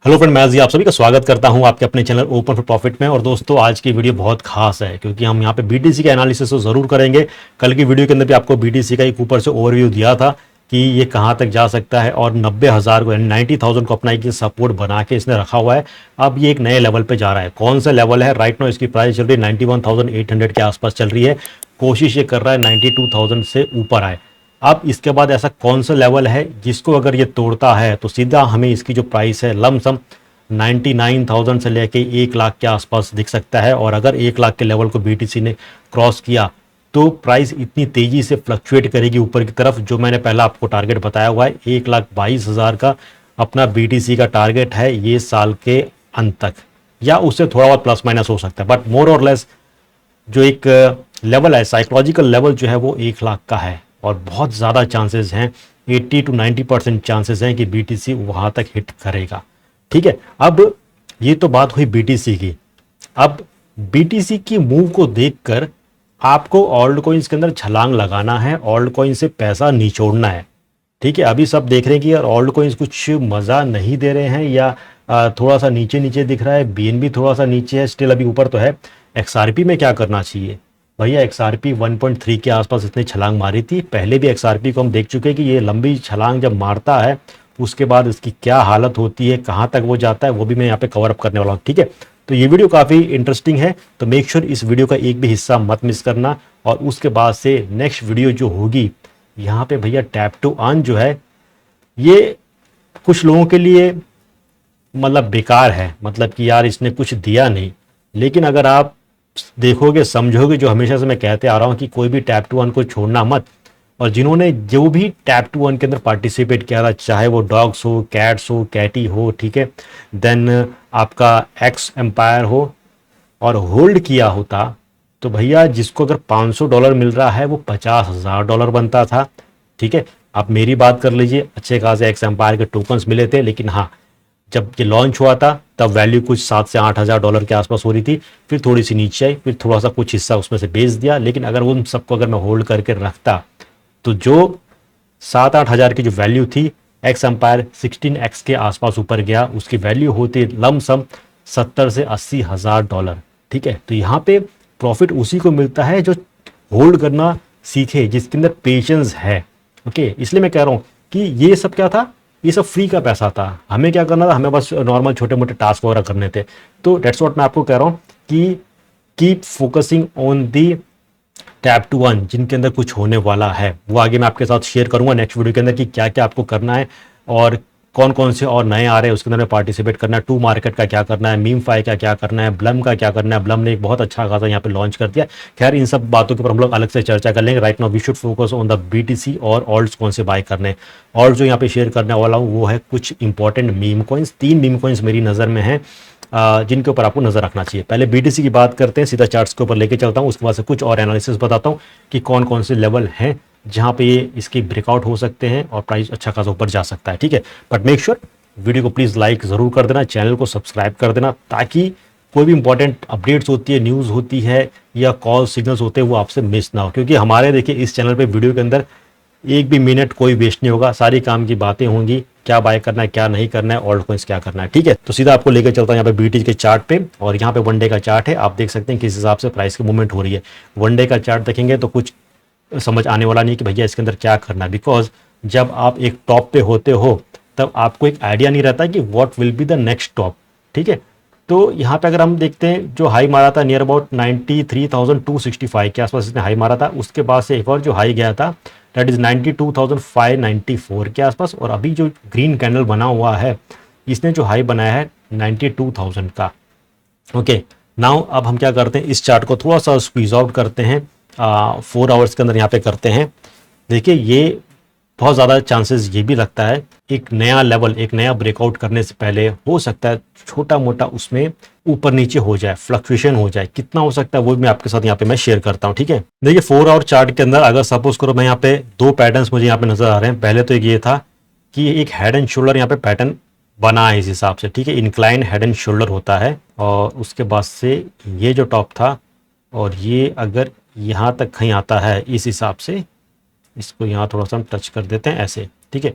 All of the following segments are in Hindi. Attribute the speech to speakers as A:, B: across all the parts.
A: हेलो फ्रेंड, मैं जी आप सभी का स्वागत करता हूं आपके अपने चैनल ओपन फॉर प्रॉफिट में। और दोस्तों, आज की वीडियो बहुत खास है क्योंकि हम यहां पे बीटीसी का एनालिसिस तो ज़रूर करेंगे। कल की वीडियो के अंदर भी आपको बीटीसी का एक ऊपर से ओवरव्यू दिया था कि ये कहां तक जा सकता है और 90,000 को यानी 90,000 को अपना एक सपोर्ट बना के इसने रखा हुआ है। अब ये एक नए लेवल पे जा रहा है। कौन सा लेवल है? राइट नाउ इसकी प्राइस चल रही है 91,800 के आसपास चल रही है। कोशिश ये कर रहा है 92,000 से ऊपर आए। अब इसके बाद ऐसा कौन सा लेवल है जिसको अगर ये तोड़ता है तो सीधा हमें इसकी जो प्राइस है लमसम 99,000 से लेके 1 लाख के आसपास दिख सकता है। और अगर 1 लाख के लेवल को बीटीसी ने क्रॉस किया तो प्राइस इतनी तेजी से फ्लक्चुएट करेगी ऊपर की तरफ। जो मैंने पहला आपको टारगेट बताया हुआ है 1,22,000 का अपना बीटीसी का टारगेट है ये साल के अंत तक, या उससे थोड़ा बहुत प्लस माइनस हो सकता है, बट मोर और लेस जो एक लेवल है, साइकोलॉजिकल लेवल जो है वो 1 लाख का है। और बहुत ज़्यादा चांसेस हैं, 80 to 90% चांसेस हैं कि बीटीसी वहाँ तक हिट करेगा। ठीक है, अब ये तो बात हुई बीटीसी की। अब बीटीसी की मूव को देखकर आपको ऑल्ड कॉइन्स के अंदर छलांग लगाना है, ऑल्ड कॉइन से पैसा निचोड़ना है। ठीक है, अभी सब देख रहे हैं कि यार ऑल्ड कॉइन्स कुछ मज़ा नहीं दे रहे हैं या थोड़ा सा नीचे नीचे दिख रहा है, बीएनबी थोड़ा सा नीचे है, स्टिल अभी ऊपर तो है। एक्सआरपी में क्या करना चाहिए भैया? एक्सआरपी 1.3 के आसपास इसने छलांग मारी थी। पहले भी एक्सआरपी को हम देख चुके हैं कि ये लंबी छलांग जब मारता है उसके बाद इसकी क्या हालत होती है, कहाँ तक वो जाता है, वो भी मैं यहाँ पे कवर अप करने वाला हूँ। ठीक है, तो ये वीडियो काफ़ी इंटरेस्टिंग है, तो मेक श्योर इस वीडियो का एक भी हिस्सा मत मिस करना। और उसके बाद से नेक्स्ट वीडियो जो होगी यहाँ पे भैया टैप टू अर्न जो है ये कुछ लोगों के लिए मतलब बेकार है, मतलब कि यार इसने कुछ दिया नहीं। लेकिन अगर आप देखोगे समझोगे, जो हमेशा से मैं कहते आ रहा हूँ कि कोई भी टैप टू अर्न को छोड़ना मत। और जिन्होंने जो भी टैप टू अर्न के अंदर पार्टिसिपेट किया था, चाहे वो डॉग्स हो, कैट्स हो, कैटी हो, ठीक है, देन आपका एक्स एम्पायर हो, और होल्ड किया होता, तो भैया जिसको अगर $500 मिल रहा है वो $50,000 बनता था। ठीक है, आप मेरी बात कर लीजिए, अच्छे खासे एक्स एम्पायर के टोकन्स मिले थे। लेकिन हाँ, जब ये लॉन्च हुआ था तब वैल्यू कुछ $7,000 से $8,000 के आसपास हो रही थी, फिर थोड़ी सी नीचे आई, फिर थोड़ा सा कुछ हिस्सा उसमें से बेच दिया। लेकिन अगर उन सबको अगर मैं होल्ड करके रखता तो जो 7-8 हज़ार की जो वैल्यू थी, एक्स एम्पायर 16x के आसपास ऊपर गया, उसकी वैल्यू होती लमसम 70 से $80,000। ठीक है, तो यहाँ पे प्रॉफिट उसी को मिलता है जो होल्ड करना सीखे, जिसके अंदर पेशेंस है। ओके, इसलिए मैं कह रहा हूँ कि ये सब क्या था, ये सब फ्री का पैसा था। हमें क्या करना था, हमें बस नॉर्मल छोटे मोटे टास्क वगैरह करने थे। तो डेट्स व्हाट मैं आपको कह रहा हूँ कि keep focusing on the tap to earn, जिनके अंदर कुछ होने वाला है वो आगे मैं आपके साथ शेयर करूंगा नेक्स्ट वीडियो के अंदर कि क्या क्या आपको करना है और कौन कौन से और नए आ रहे हैं उसके अंदर पार्टिसिपेट करना है। टू मार्केट का क्या करना है, मीम फाई का क्या करना है, ब्लम का क्या करना है। ब्लम ने एक बहुत अच्छा खासा यहाँ पे लॉन्च कर दिया। खैर, इन सब बातों के ऊपर हम लोग अलग से चर्चा कर लेंगे। Right now we should focus on the BTC और ऑल्ट्स कौन से बाय करने हैं। और जो यहाँ पे शेयर करने वाला हूँ वो है कुछ important meme coins. 3 meme coins मेरी नज़र में है जिनके ऊपर आपको नजर रखना चाहिए। पहले बीटीसी की बात करते हैं, सीधा चार्ट्स के ऊपर लेके चलता हूँ, उसके बाद से कुछ और एनालिसिस बताता हूँ कि कौन कौन से लेवल हैं जहाँ पे ये इसकी ब्रेकआउट हो सकते हैं और प्राइस अच्छा खासा ऊपर जा सकता है। ठीक है, बट मेक श्योर वीडियो को प्लीज़ लाइक ज़रूर कर देना, चैनल को सब्सक्राइब कर देना, ताकि कोई भी इंपॉर्टेंट अपडेट्स होती है, न्यूज़ होती है या कॉल सिग्नल्स होते हैं वो आपसे मिस ना हो। क्योंकि हमारे देखिए इस चैनल पे वीडियो के अंदर एक भी मिनट कोई वेस्ट नहीं होगा, सारी काम की बातें होंगी, क्या बाय करना है क्या नहीं करना है, ऑल्ट कॉइन्स क्या करना है। ठीक है, तो सीधा आपको लेकर चलता हूं यहाँ पे बीटीसी के चार्ट पे। और यहाँ पे वन डे का चार्ट है, आप देख सकते हैं किस हिसाब से प्राइस की मूवमेंट हो रही है। वन डे का चार्ट देखेंगे तो कुछ समझ आने वाला नहीं कि भैया इसके अंदर क्या करना है, बिकॉज जब आप एक टॉप पे होते हो तब आपको एक आइडिया नहीं रहता कि what will be the next top. ठीक है, तो यहाँ पे अगर हम देखते हैं जो हाई मारा था नियर अबाउट 93,265 के आसपास इसने हाई मारा था। उसके बाद से एक और जो हाई गया था दैट इज 92,594 के आसपास। और अभी जो ग्रीन कैंडल बना हुआ है इसने जो हाई बनाया है 92,000 का। ओके, नाउ अब हम क्या करते हैं, इस चार्ट को थोड़ा सा स्क्वीज आउट करते हैं, 4 आवर्स के अंदर यहाँ पे करते हैं। देखिए, ये बहुत ज़्यादा चांसेस ये भी लगता है एक नया लेवल, एक नया ब्रेकआउट करने से पहले हो सकता है छोटा मोटा उसमें ऊपर नीचे हो जाए, फ्लक्चुएशन हो जाए। कितना हो सकता है वो मैं आपके साथ यहाँ पे मैं शेयर करता हूँ। ठीक है, देखिए 4 आवर चार्ट के अंदर अगर सपोज करो मैं यहाँ पे 2 पैटर्न्स मुझे यहाँ पे नजर आ रहे हैं। पहले तो ये था कि एक हेड एंड शोल्डर यहाँ पे पैटर्न बना है इस हिसाब से। ठीक है, इंक्लाइन हेड एंड शोल्डर होता है। और उसके बाद से ये जो टॉप था और ये अगर यहाँ तक कहीं आता है इस हिसाब से, इसको यहाँ थोड़ा सा हम टच कर देते हैं ऐसे। ठीक है,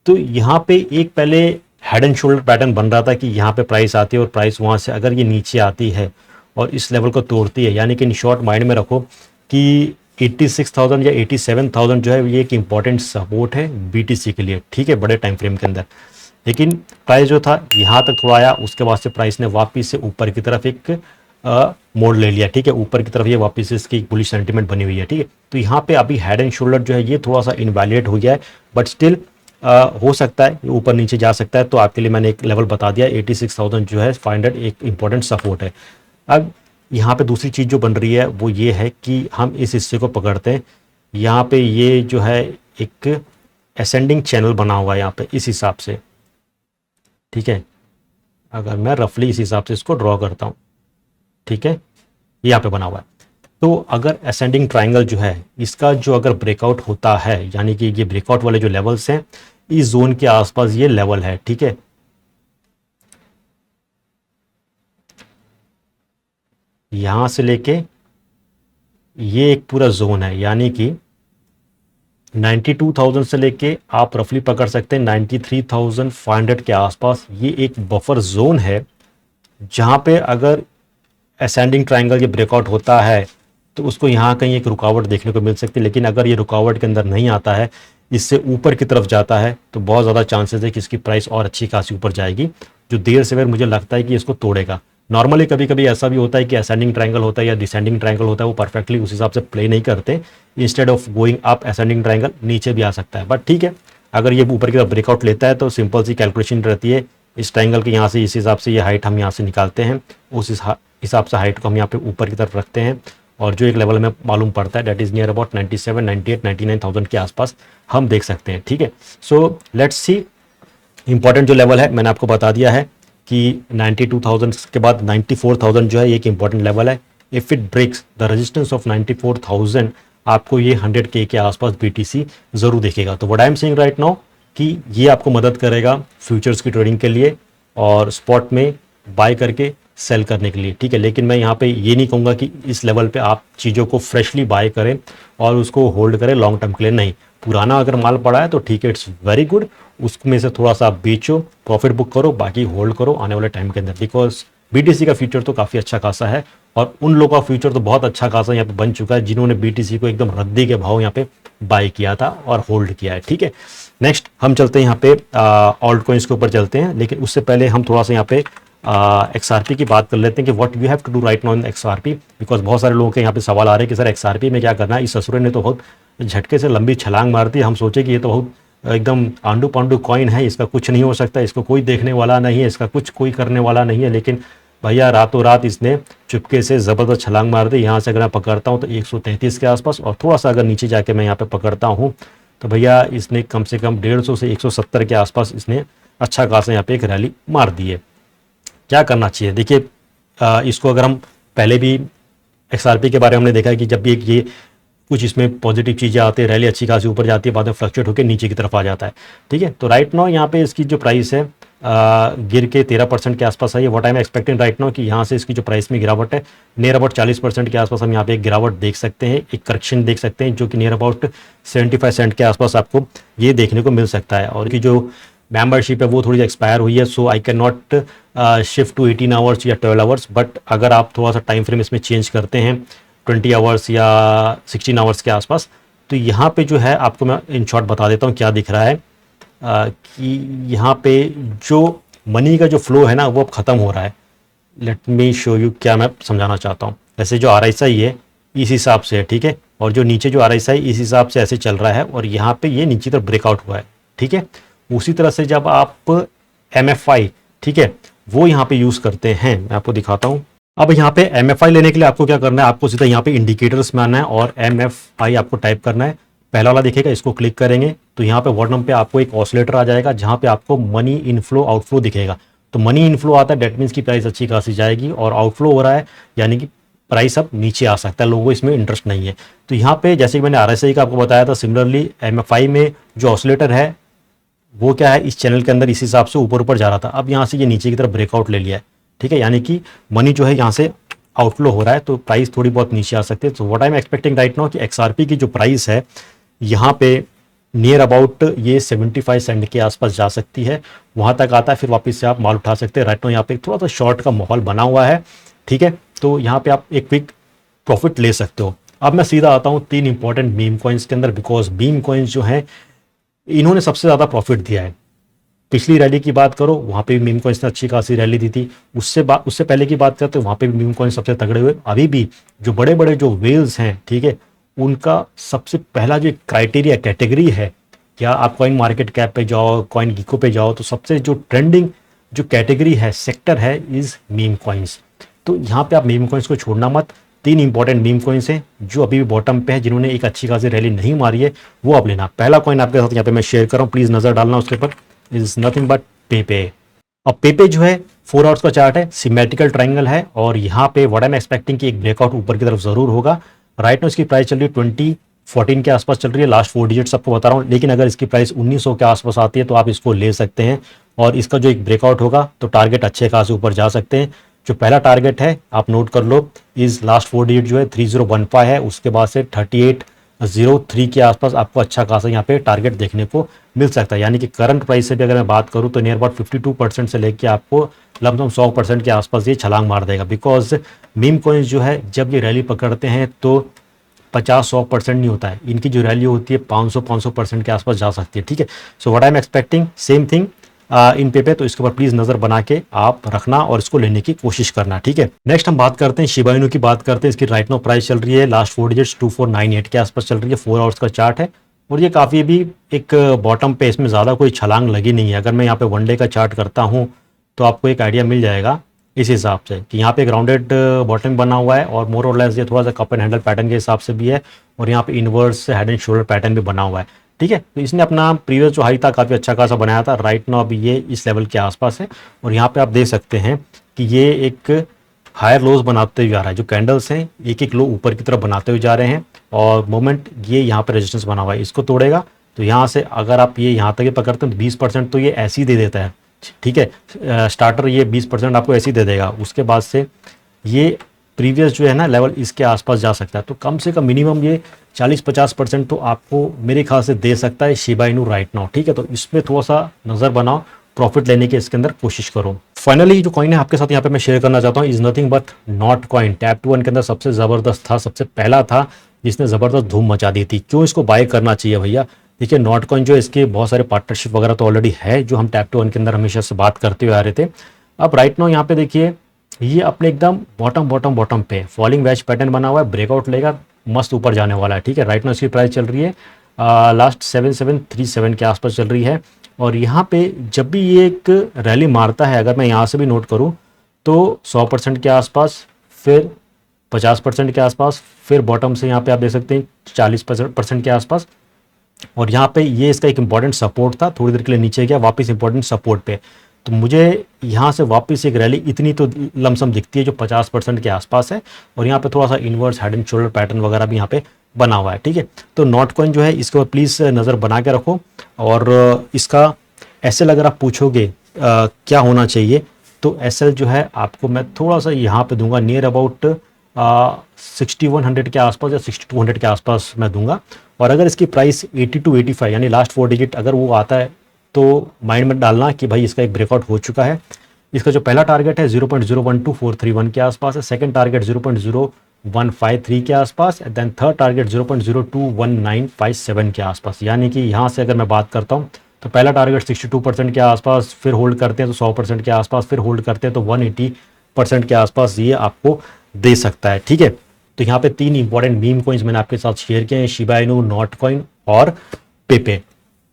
A: तो यहाँ पे एक पहले हेड एंड शोल्डर पैटर्न बन रहा था कि यहाँ पे प्राइस आती है और प्राइस वहाँ से अगर ये नीचे आती है और इस लेवल को तोड़ती है, यानी कि इन शॉर्ट माइंड में रखो कि 86,000 या 87,000 जो है ये एक इंपॉर्टेंट सपोर्ट है बीटीसी के लिए, ठीक है, बड़े टाइम फ्रेम के अंदर। लेकिन प्राइस जो था यहाँ तक थोड़ा आया, उसके बाद से प्राइस ने वापस से ऊपर की तरफ एक मोड़ ले लिया, ठीक है, ऊपर की तरफ ये वापस से इसकी बुलिश सेंटीमेंट बनी हुई है, ठीक है। तो यहाँ पे अभी हेड एंड शोल्डर जो है ये थोड़ा सा इनवैलिडेट हो गया है, बट स्टिल हो सकता है ऊपर नीचे जा सकता है। तो आपके लिए मैंने एक लेवल बता दिया, 86,000 जो है 500 एक इंपॉर्टेंट सपोर्ट है। अब यहाँ पे दूसरी चीज़ जो बन रही है वो ये है कि हम इस हिस्से को पकड़ते हैं, यहाँ पे ये जो है एक असेंडिंग चैनल बना हुआ है यहाँ पे इस हिसाब से, ठीक है, अगर मैं रफली इस हिसाब से इसको ड्रॉ करता हूँ, ठीक है, यहाँ पे बना हुआ है। तो अगर असेंडिंग ट्राइंगल जो है इसका जो अगर ब्रेकआउट होता है, यानी कि ये ब्रेकआउट वाले जो लेवल्स हैं इस जोन के आसपास ये लेवल है, ठीक है, यहां से लेके ये एक पूरा जोन है, यानी कि 92,000 से लेके आप रफली पकड़ सकते हैं 93,500 के आसपास ये एक बफर जोन है, जहां पे अगर असेंडिंग ट्राइंगल ये ब्रेकआउट होता है तो उसको यहाँ कहीं एक रुकावट देखने को मिल सकती है। लेकिन अगर ये रुकावट के अंदर नहीं आता है, इससे ऊपर की तरफ जाता है, तो बहुत ज़्यादा चांसेस है कि इसकी प्राइस और अच्छी खासी ऊपर जाएगी, जो देर से देर मुझे लगता है कि इसको तोड़ेगा। नॉर्मली कभी कभी ऐसा भी होता है कि असेंडिंग ट्राइंगल होता है या डिसेंडिंग ट्राइंगल होता है, वो परफेक्टली उस हिसाब से प्ले नहीं करते, instead of going up ascending triangle नीचे भी आ सकता है। बट ठीक है, अगर ये ऊपर की तरफ ब्रेकआउट लेता है तो सिंपल सी कैलकुलेशन रहती है, इस ट्राइंगल के यहाँ से इस हिसाब से ये हाइट हम यहाँ से निकालते हैं, उस हिसाब से हाइट को हम यहाँ पे ऊपर की तरफ रखते हैं, और जो एक लेवल में मालूम पड़ता है दैट इज़ नियर अबाउट 97, 98, 99,000 के आसपास हम देख सकते हैं, ठीक है। सो लेट्स सी, इंपॉर्टेंट जो लेवल है मैंने आपको बता दिया है कि 92,000 के बाद 94,000 जो है एक इंपॉर्टेंट लेवल है। If it breaks the resistance of 94,000 आपको ये 100K के आसपास बीटीसी ज़रूर देखेगा। तो what I am saying right now कि ये आपको मदद करेगा फ्यूचर्स की ट्रेडिंग के लिए और स्पॉट में बाय करके सेल करने के लिए, ठीक है। लेकिन मैं यहाँ पे ये नहीं कहूँगा कि इस लेवल पे आप चीज़ों को फ्रेशली बाय करें और उसको होल्ड करें लॉन्ग टर्म के लिए, नहीं। पुराना अगर माल पड़ा है तो ठीक है, इट्स वेरी गुड, उसमें से थोड़ा सा आप बेचो, प्रॉफिट बुक करो, बाकी होल्ड करो आने वाले टाइम के अंदर, बिकॉज बीटीसी का फ्यूचर तो काफ़ी अच्छा खासा है और उन लोगों का फ्यूचर तो बहुत अच्छा खासा यहाँ पे बन चुका है जिन्होंने बीटीसी को एकदम रद्दी के भाव यहाँ पे बाय किया था और होल्ड किया है, ठीक है। नेक्स्ट हम चलते हैं यहाँ पे ऑल्ट कॉइन्स के ऊपर चलते हैं, लेकिन उससे पहले हम थोड़ा सा यहाँ पे XRP की बात कर लेते हैं कि what you have to do right now in XRP, because बहुत सारे लोगों के यहाँ पे सवाल आ रहे हैं कि सर XRP में क्या करना है। इस ससुरे ने तो बहुत झटके से लंबी छलांग मार दी, हम सोचे कि ये तो बहुत एकदम आंडू पांडू कॉइन है, इसका कुछ नहीं हो सकता, इसको कोई देखने वाला नहीं है, इसका कुछ कोई करने वाला नहीं है। लेकिन भैया रातों रात इसने चुपके से ज़बरदस्त छलांग मार दी। यहाँ से अगर मैं पकड़ता हूँ तो 133 के आसपास, और थोड़ा सा अगर नीचे जाके मैं यहाँ पे पकड़ता हूँ तो भैया इसने कम से कम 150 से 170 के आसपास इसने अच्छा खासा यहाँ पे एक रैली मार दी है। क्या करना चाहिए, देखिए इसको अगर हम पहले भी XRP के बारे में हमने देखा है कि जब भी ये कुछ इसमें पॉजिटिव चीज़ें आती है, रैली अच्छी खासी ऊपर जाती है, बाद में फ्लक्चुएट होकर नीचे की तरफ आ जाता है, ठीक है। तो राइट नाउ यहाँ पे इसकी जो प्राइस है गिर के 13% के आसपास आई है। What I am expecting right now कि यहाँ से इसकी जो प्राइस में गिरावट है नियर अबाउट 40% के आसपास हम यहाँ पे एक गिरावट देख सकते हैं, एक करेक्शन देख सकते हैं जो कि नियर अबाउट 75 सेंट के आसपास आपको ये देखने को मिल सकता है। और की जो मेंबरशिप है वो थोड़ी एक्सपायर हुई है, so I can not shift to 18 hours या 12 आवर्स, बट अगर आप थोड़ा सा टाइम फ्रेम इसमें चेंज करते हैं 20 आवर्स या 16 आवर्स के आसपास, तो यहाँ पे जो है आपको मैं इन शॉर्ट बता देता हूँ क्या दिख रहा है कि यहाँ पे जो मनी का जो फ्लो है ना वो अब ख़त्म हो रहा है। लेट मी शो यू क्या मैं समझाना चाहता हूँ। वैसे जो RSI है इस हिसाब से है, ठीक है, और जो नीचे जो RSI इस हिसाब से ऐसे चल रहा है और यहाँ पे ये नीचे तरफ ब्रेकआउट हुआ है, ठीक है। उसी तरह से जब आप MFI, ठीक है, वो यहाँ पे यूज़ करते हैं, मैं आपको दिखाता हूँ। अब यहाँ पे MFI लेने के लिए आपको क्या करना है, आपको सीधा यहाँ पे इंडिकेटर्स में आना है और MFI आपको टाइप करना है। पहला वाला दिखेगा, इसको क्लिक करेंगे तो यहाँ पे बॉटम पे आपको एक ऑसिलेटर आ जाएगा जहाँ पे आपको मनी इनफ्लो आउटफ्लो दिखेगा। तो मनी इनफ्लो आता है, डेट मीन्स की प्राइस अच्छी खासी जाएगी, और आउटफ्लो हो रहा है यानी कि प्राइस अब नीचे आ सकता है, लोगों को इसमें इंटरेस्ट नहीं है। तो यहाँ पे जैसे कि मैंने RSI का आपको बताया था, सिमिलरली MFI में जो ऑसिलेटर है वो क्या है, इस चैनल के अंदर इस हिसाब से ऊपर ऊपर जा रहा था, अब यहाँ से ये नीचे की तरफ ब्रेकआउट ले लिया है, ठीक है, यानी कि मनी जो है यहाँ से आउटफ्लो हो रहा है, तो प्राइस थोड़ी बहुत नीचे आ सकती है। तो what I am expecting right now कि XRP की जो प्राइस है यहाँ पे नियर अबाउट ये 75 सेंट के आसपास जा सकती है, वहाँ तक आता है, फिर वापस से आप माल उठा सकते हैं। राइट नाउ यहाँ पे थोड़ा सा शॉर्ट का माहौल बना हुआ है, ठीक है, तो यहाँ पे आप एक क्विक प्रॉफिट ले सकते हो। अब मैं सीधा आता हूँ 3 इंपॉर्टेंट मीम कॉइन्स के अंदर, बिकॉज मीम कॉइन्स जो है इन्होंने सबसे ज़्यादा प्रॉफिट दिया है। पिछली रैली की बात करो, वहाँ पे भी मीम कॉइन्स ने अच्छी खासी रैली दी थी। उससे पहले की बात करते हैं, वहाँ पे भी मीम कॉइन्स सबसे तगड़े हुए। अभी भी जो बड़े बड़े जो वेल्स हैं, ठीक है, उनका सबसे पहला जो क्राइटेरिया कैटेगरी है, क्या आप कॉइन मार्केट कैप पे जाओ, कॉइन गीको पे जाओ, तो सबसे जो ट्रेंडिंग जो कैटेगरी है, सेक्टर है, इज मीम कॉइन्स। तो यहाँ पे आप मीम कॉइन्स को छोड़ना मत। 3 इंपॉर्टेंट मीम कॉइन्स हैं जो अभी भी बॉटम पे है, जिन्होंने एक अच्छी खासी रैली नहीं मारी है, वो आप लेना। पहला कॉइन आपके साथ यहाँ पे मैं शेयर कर रहा हूँ, प्लीज नजर डालना उसके ऊपर, इज नथिंग बट पेपे। अब पेपे जो है 4 आवर्स का चार्ट है, सिमेट्रिकल ट्राइंगल है, और यहाँ पे व्हाट आई एम एक्सपेक्टिंग कि एक ब्रेकआउट ऊपर की तरफ जरूर होगा। राइट नाउ इसकी प्राइस चल रही है 2014 के आसपास चल रही है, लास्ट 4 डिजिट्स आपको बता रहा हूँ, लेकिन अगर इसकी प्राइस 1900 के आसपास आती है तो आप इसको ले सकते हैं, और इसका जो एक ब्रेकआउट होगा तो टारगेट अच्छे खासे ऊपर जा सकते हैं। जो पहला टारगेट है आप नोट कर लो, इज लास्ट 4 डिजिट जो है 3015 है, उसके बाद से 3803 के आसपास आपको अच्छा खासा यहाँ पे टारगेट देखने को मिल सकता है। यानी कि करंट प्राइस से भी अगर मैं बात करूँ तो नियर अबाउट 52% से लेके आपको लमसम 100% के आसपास ये छलांग मार देगा, बिकॉज मीम कॉइन्स जो है जब ये रैली पकड़ते हैं तो 50-100% नहीं होता है, इनकी जो रैली होती है 500% के आसपास जा सकती है, ठीक है। So what I am expecting same thing in पेपे, तो इसके ऊपर प्लीज नजर बना के आप रखना और इसको लेने की कोशिश करना, ठीक है। नेक्स्ट हम बात करते हैं शिबा इनू की बात करते हैं। इसकी राइट नाउ प्राइस चल रही है लास्ट 4 डिजिट्स 2498 के आसपास चल रही है, 4 आवर्स का चार्ट है, और ये काफ़ी भी एक बॉटम पे, इसमें ज़्यादा कोई छलांग लगी नहीं है। अगर मैं यहाँ पे 1 डे का चार्ट करता हूँ तो आपको एक आइडिया मिल जाएगा इस हिसाब से कि यहाँ पे एक राउंडेड बॉटम बना हुआ है, और मोर और लेस ये थोड़ा सा कप एंड हैंडल पैटर्न के हिसाब से भी है, और यहाँ पे inverse head and shoulder pattern भी बना हुआ है, ठीक है। तो इसने अपना प्रीवियस जो हाई था काफ़ी अच्छा खासा बनाया था। राइट नाउ अभी ये इस लेवल के आसपास है, और यहाँ पे आप देख सकते हैं कि ये एक हायर लोज बनाते हुए आ रहा है। जो कैंडल्स हैं एक एक लो ऊपर की तरफ बनाते हुए जा रहे हैं, और मोमेंट ये यहाँ पे रेजिस्टेंस बना हुआ है, इसको तोड़ेगा तो यहाँ से अगर आप ये यहाँ तक ये पकड़ते हैं तो 20% तो ये ऐसे ही दे देता है, ठीक है। स्टार्टर ये 20% आपको ऐसे ही दे देगा, उसके बाद से ये प्रीवियस जो है ना लेवल इसके आसपास जा सकता है, तो कम से कम मिनिमम ये 40-50% तो आपको मेरे ख्याल से दे सकता है शिबा इनू राइट नाउ, ठीक है। तो इसमें थोड़ा सा नज़र बनाओ, प्रॉफिट लेने के इसके अंदर कोशिश करो। फाइनली जो कॉइन है आपके साथ यहाँ पे मैं शेयर करना चाहता हूँ, is nothing but Notcoin. Tap to one के अंदर सबसे ज़बरदस्त था, सबसे पहला था जिसने ज़बरदस्त धूम मचा दी थी। क्यों इसको बाय करना चाहिए भैया? देखिए नॉट कॉइन जो इसके बहुत सारे पार्टनरशिप वगैरह तो ऑलरेडी है, जो हम टैप टू वन के अंदर हमेशा से बात करते हुए आ रहे थे। अब राइट नाउ यहाँ पे देखिए ये अपने एकदम बॉटम पे फॉलिंग वेज पैटर्न बना हुआ है, ब्रेकआउट लेगा, मस्त ऊपर जाने वाला है, ठीक है। राइट नाउ इसकी प्राइस चल रही है लास्ट 7737 के आसपास चल रही है, और यहाँ पे जब भी ये एक रैली मारता है, अगर मैं यहाँ से भी नोट करूँ तो 100% के आसपास, फिर 50% के आसपास, फिर बॉटम से यहाँ पे आप देख सकते हैं 40% के आसपास, और यहाँ पे ये इसका एक इंपॉर्टेंट सपोर्ट था, थोड़ी देर के लिए नीचे गया, वापस इंपॉर्टेंट सपोर्ट पे। तो मुझे यहाँ से वापस एक रैली इतनी तो लमसम दिखती है जो 50% के आसपास है, और यहाँ पे थोड़ा सा inverse head and shoulder pattern वगैरह भी यहाँ पे बना हुआ है, ठीक है। तो नॉट कॉइन जो है इसके ऊपर प्लीज़ नज़र बना के रखो, और इसका एस एल अगर आप पूछोगे क्या होना चाहिए, तो एस एल जो है आपको मैं थोड़ा सा यहाँ पे दूंगा नियर अबाउट 6100 के आसपास या 6200 के आसपास मैं दूंगा। और अगर इसकी प्राइस 80 to 85 यानी लास्ट 4 डिजिट अगर वो आता है तो माइंड में डालना कि भाई इसका एक ब्रेकआउट हो चुका है। इसका जो पहला टारगेट है 0.012431 के आसपास है, सेकंड टारगेट 0.0153 के आसपास, देन थर्ड टारगेट 0.021957 के आसपास। यानी कि यहाँ से अगर मैं बात करता हूँ तो पहला टारगेट 62% के आसपास, फिर होल्ड करते हैं तो 100% के आसपास, फिर होल्ड करते हैं तो 180% के आसपास ये आपको दे सकता है, ठीक है। तो यहाँ पे 3 इंपॉर्टेंट मीम कॉइन्स मैंने आपके साथ शेयर किए हैं, शिबा इनू, नॉट कॉइन और पेपे।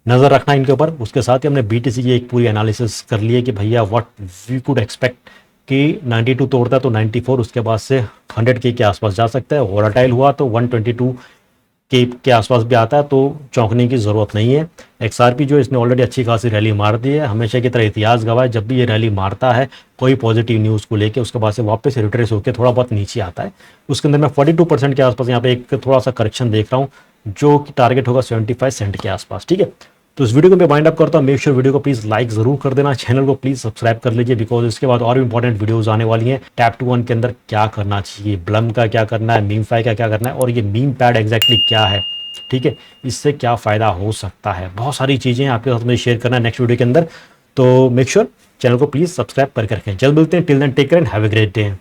A: नज़र रखना इनके ऊपर। उसके साथ ही हमने BTC की एक पूरी एनालिसिस कर ली है कि भैया व्हाट वी कुड एक्सपेक्ट कि 92 तोड़ता है तो 94, उसके बाद से 100K के आसपास जा सकता है। वोलेटाइल हुआ तो 122K के आसपास भी आता है, तो चौंकने की ज़रूरत नहीं है। XRP जो इसने ऑलरेडी अच्छी खासी रैली मार दी है, हमेशा की तरह इतिहास गवाह है, जब भी ये रैली मारता है कोई पॉजिटिव न्यूज़ को लेके उसके बाद से वापस रिट्रेस होकर थोड़ा बहुत नीचे आता है। उसके अंदर मैं 42% के आसपास यहाँ पे एक थोड़ा सा करेक्शन देख रहा हूँ, जो कि टारगेट होगा 75 सेंट के आसपास, ठीक है। तो इस वीडियो को मैं वाइंड अप करता हूँ। मेक श्योर वीडियो को प्लीज लाइक जरूर कर देना, चैनल को प्लीज सब्सक्राइब कर लीजिए, बिकॉज इसके बाद और भी इंपॉर्टेंट वीडियोस आने वाली हैं। टैप टू वन के अंदर क्या करना चाहिए, ब्लम का क्या करना है, मीम फाई का क्या करना है, और ये मीम पैड एग्जैक्टली क्या है, ठीक है, इससे क्या फ़ायदा हो सकता है, बहुत सारी चीज़ें आपके साथ मुझे शेयर करना है नेक्स्ट वीडियो के अंदर। तो मेक श्योर चैनल को प्लीज़ सब्सक्राइब करके रखें। जल्द मिलते हैं, till then take care and have a great day.